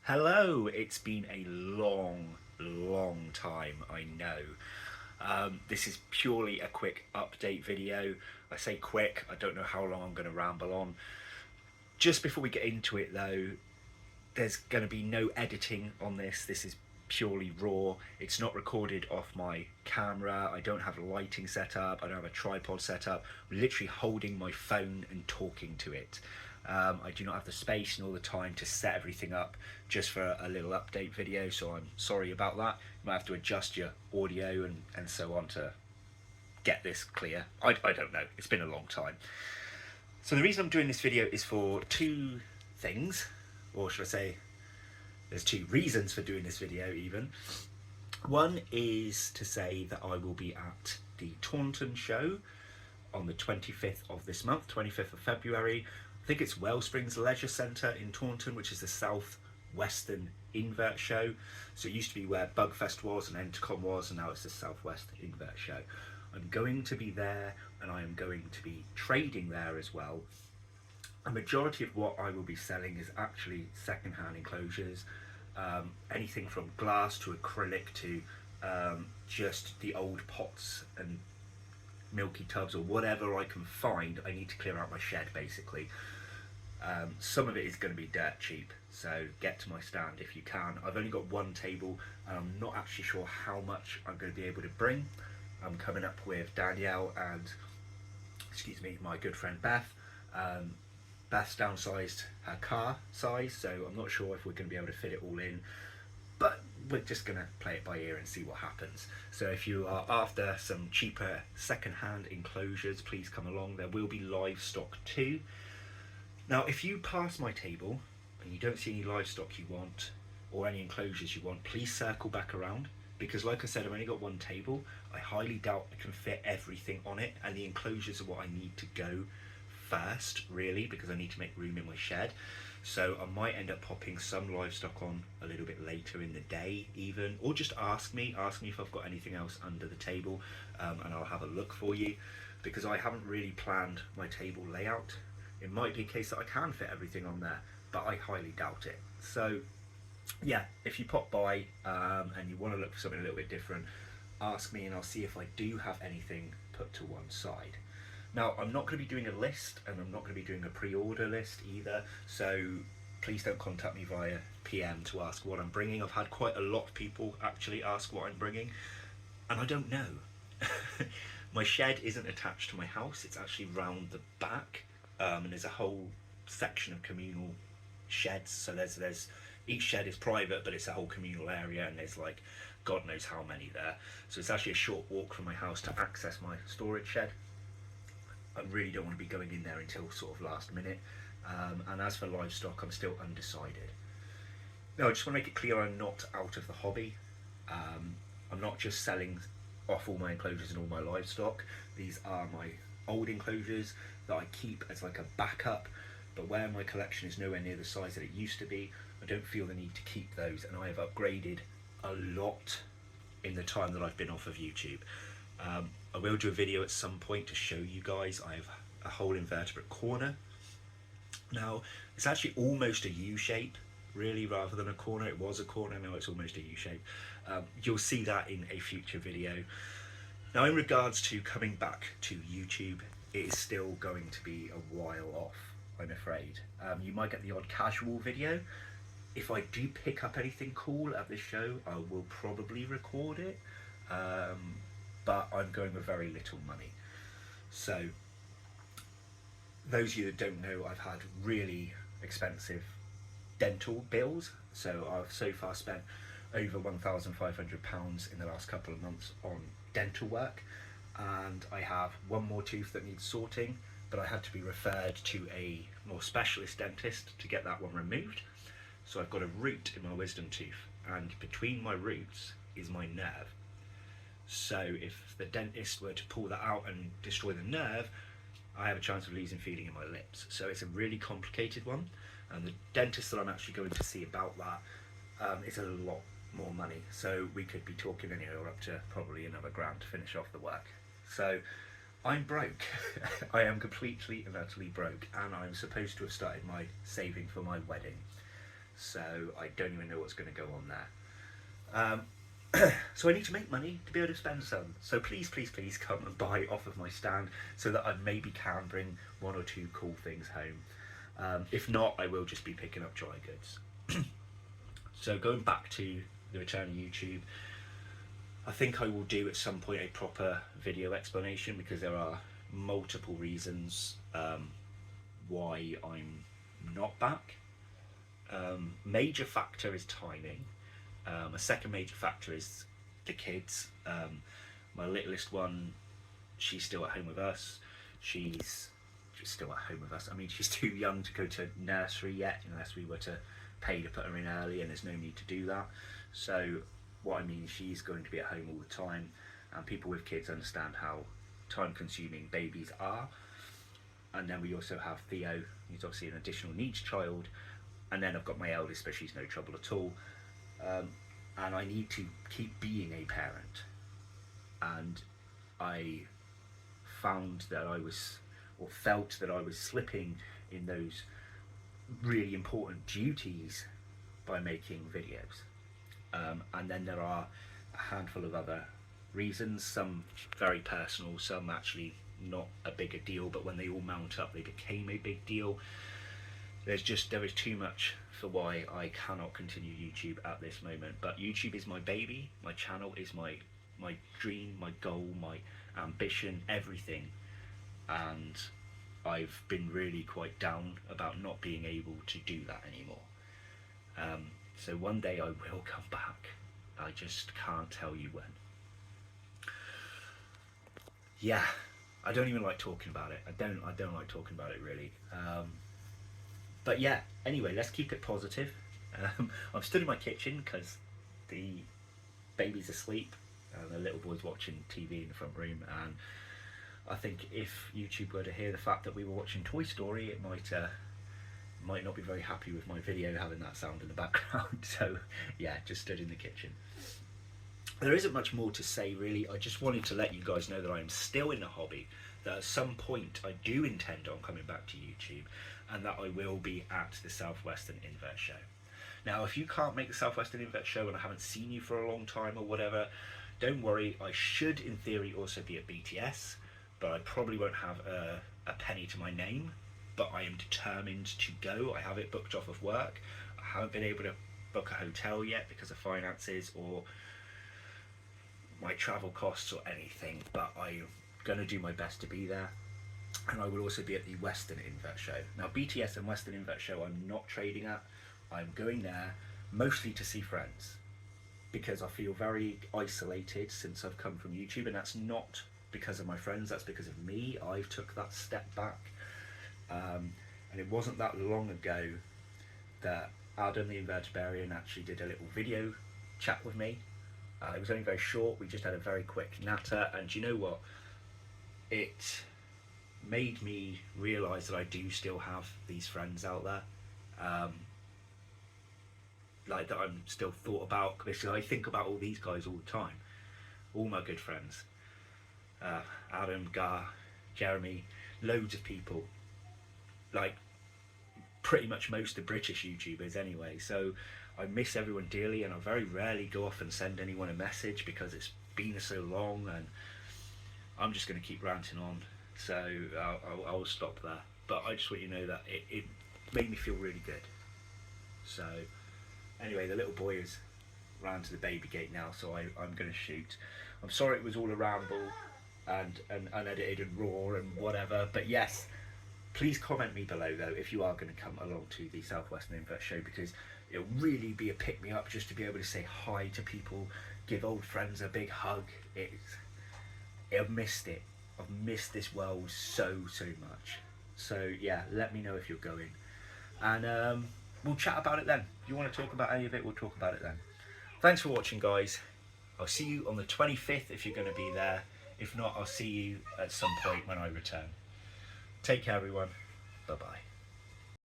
Hello, it's been a long time, I know. This is purely a quick update video. I say quick, I don't know how long I'm going to ramble on. Just before we get into it though, there's going to be no editing on this. This is purely raw. It's not recorded off my camera. I don't have a lighting set up. I don't have a tripod set up. I'm literally holding my phone and talking to it. I do not have the space and all the time to set everything up just for a little update video, so I'm sorry about that. You might have to adjust your audio and so on to get this clear. I don't know. It's been a long time. So the reason I'm doing this video is for two things, or should I say there's two reasons for doing this video even. One is to say that I will be at the Taunton show on the 25th of this month, 25th of February. I think it's Wellsprings Leisure Centre in Taunton, which is the south western Invert show. So it used to be where Bugfest was and Entercom was, and now it's the southwest Invert show. I'm going to be there, and I am going to be trading there as well. A majority of what I will be selling is actually second-hand enclosures, anything from glass to acrylic to just the old pots and milky tubs or whatever I can find. I need to clear out my shed basically. Some of it is going to be dirt cheap, so get to my stand if you can. I've only got one table and I'm not actually sure how much I'm going to be able to bring. I'm coming up with Danielle and, excuse me, my good friend Beth. Beth's downsized her car size, so I'm not sure if we're going to be able to fit it all in, but we're just going to play it by ear and see what happens. So if you are after some cheaper second-hand enclosures, please come along. There will be livestock too. Now if you pass my table and you don't see any livestock you want or any enclosures you want, please circle back around, because like I said, I've only got one table. I highly doubt I can fit everything on it, and the enclosures are what I need to go first really, because I need to make room in my shed. So I might end up popping some livestock on a little bit later in the day even, or just ask me if I've got anything else under the table, and I'll have a look for you, because I haven't really planned my table layout. It might be a case that I can fit everything on there, but I highly doubt it. So yeah, if you pop by and you want to look for something a little bit different, ask me and I'll see if I do have anything put to one side. Now, I'm not going to be doing a list, and I'm not going to be doing a pre-order list either, so please don't contact me via PM to ask what I'm bringing. I've had quite a lot of people actually ask what I'm bringing, and I don't know. My shed isn't attached to my house, it's actually round the back, and there's a whole section of communal sheds, so there's each shed is private, but it's a whole communal area, and there's like God knows how many there. So it's actually a short walk from my house to access my storage shed. I really don't want to be going in there until sort of last minute. And as for livestock, I'm still undecided. No, I just want to make it clear I'm not out of the hobby. I'm not just selling off all my enclosures and all my livestock. These are my old enclosures that I keep as like a backup, but where my collection is nowhere near the size that it used to be, I don't feel the need to keep those, and I have upgraded a lot in the time that I've been off of YouTube. I will do a video at some point to show you guys. I have a whole invertebrate corner. Now, it's actually almost a U shape, really, rather than a corner. It was a corner, now it's almost a U shape. You'll see that in a future video. Now, in regards to coming back to YouTube, it is still going to be a while off, I'm afraid. You might get the odd casual video. If I do pick up anything cool at this show, I will probably record it. But I'm going with very little money. So those of you that don't know, I've had really expensive dental bills. So I've so far spent over £1,500 in the last couple of months on dental work, and I have one more tooth that needs sorting, but I had to be referred to a more specialist dentist to get that one removed. So I've got a root in my wisdom tooth, and between my roots is my nerve. So if the dentist were to pull that out and destroy the nerve, I have a chance of losing feeling in my lips. So it's a really complicated one, and the dentist that I'm actually going to see about that is a lot more money. So we could be talking anywhere up to probably another grand to finish off the work. So I'm broke. I am completely and utterly broke, and I'm supposed to have started my saving for my wedding. so I don't even know what's going to go on there. So I need to make money to be able to spend some. So please, please, please come and buy off of my stand so that I maybe can bring 1 or 2 cool things home. If not, I will just be picking up dry goods. So going back to the return of YouTube, I think I will do at some point a proper video explanation, because there are multiple reasons why I'm not back. Major factor is timing. A second major factor is the kids. My littlest one, she's still at home with us. She's still at home with us. I mean, she's too young to go to nursery yet, unless we were to pay to put her in early, and there's no need to do that. So what I mean is she's going to be at home all the time, and people with kids understand how time consuming babies are. And then we also have Theo, who's obviously an additional needs child, and then I've got my eldest, but she's no trouble at all. And I need to keep being a parent, and I found that I was, or felt that I was slipping in those really important duties by making videos. And then there are a handful of other reasons, some very personal, some actually not a big a deal, but when they all mount up they became a big deal. There is too much for why I cannot continue YouTube at this moment. But YouTube is my baby, my channel is my dream, my goal, my ambition, everything. And I've been really quite down about not being able to do that anymore. So one day I will come back. I just can't tell you when. Yeah, I don't even like talking about it. I don't like talking about it really. But yeah, anyway, let's keep it positive. I'm stood in my kitchen because the baby's asleep and the little boy's watching TV in the front room, and I think if YouTube were to hear the fact that we were watching Toy Story, it might not be very happy with my video having that sound in the background. So yeah, just stood in the kitchen. There isn't much more to say really. I just wanted to let you guys know that I am still in the hobby, that at some point I do intend on coming back to YouTube, and that I will be at the Southwestern Invert show. Now if you can't make the Southwestern Invert show and I haven't seen you for a long time or whatever, don't worry, I should in theory also be at BTS, but I probably won't have a penny to my name. But I am determined to go. I have it booked off of work. I haven't been able to book a hotel yet because of finances or my travel costs or anything, but I'm going to do my best to be there. And I will also be at the Western Invert show. Now BTS and Western Invert show I'm not trading at. I'm going there mostly to see friends, because I feel very isolated since I've come from YouTube, and that's not because of my friends, that's because of me. I've took that step back. And it wasn't that long ago that Adam the Invertebrarian actually did a little video chat with me. It was only very short, we just had a very quick natter, and you know what? It made me realise that I do still have these friends out there. Like that I'm still thought about, because I think about all these guys all the time. All my good friends. Adam, Gar, Jeremy, loads of people. Like pretty much most of the British YouTubers anyway, so I miss everyone dearly, and I very rarely go off and send anyone a message because it's been so long, and I'm just going to keep ranting on, so I'll stop there. But I just want you to know that it made me feel really good. So anyway, the little boy is round to the baby gate now, so I'm going to shoot. I'm sorry it was all a ramble and unedited and raw and whatever, but yes, please comment me below though if you are going to come along to the Southwestern Invert show, because it'll really be a pick me up just to be able to say hi to people, give old friends a big hug. I've missed it. I've missed this world so much. So yeah, let me know if you're going, and we'll chat about it then. If you want to talk about any of it, we'll talk about it then. Thanks for watching, guys. I'll see you on the 25th if you're going to be there. If not, I'll see you at some point when I return. Take care, everyone. Bye-bye.